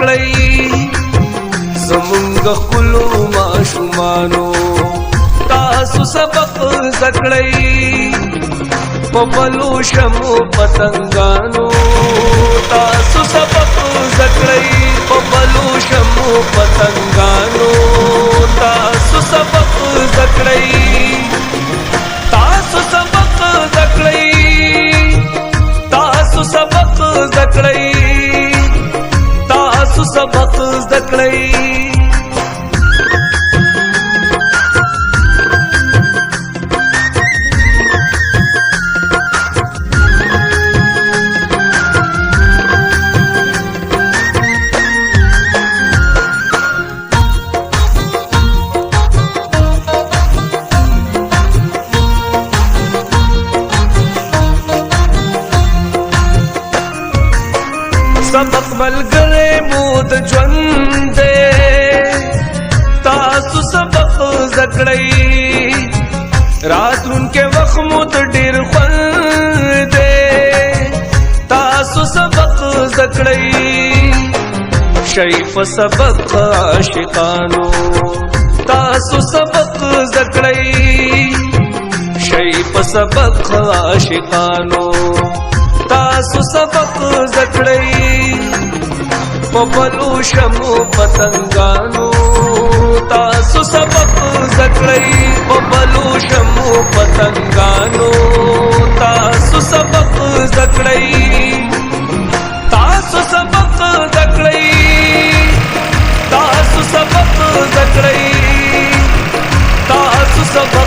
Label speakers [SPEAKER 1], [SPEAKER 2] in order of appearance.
[SPEAKER 1] زکړی زمونږ خپلو ماشومانو تاسو سبق زکړی په بلوشمو پتنګانو تاسو سبق زکړی په بلوشمو پتنګانو تاسو سبق زکړی تاسو سبق زکړی تاسو سبق زکړی تاسو سبق زکړی سبق ملګری مو د ژوند دی تاسو سبق زکړی راتلونکي وخت مو ته ډېر خوند دی تاسو سبق زکړی شي په سبق عاشقانو تاسو سبق زکړی شي په سبق عاشقانو تاسو سبق زکړی په بلوشمو پتنګانو تاسو سبق زکړی په بلوشمو پتنګانو تاسو سبق زکړی تاسو سبق زکړی تاسو سبق زکړی تاسو سبق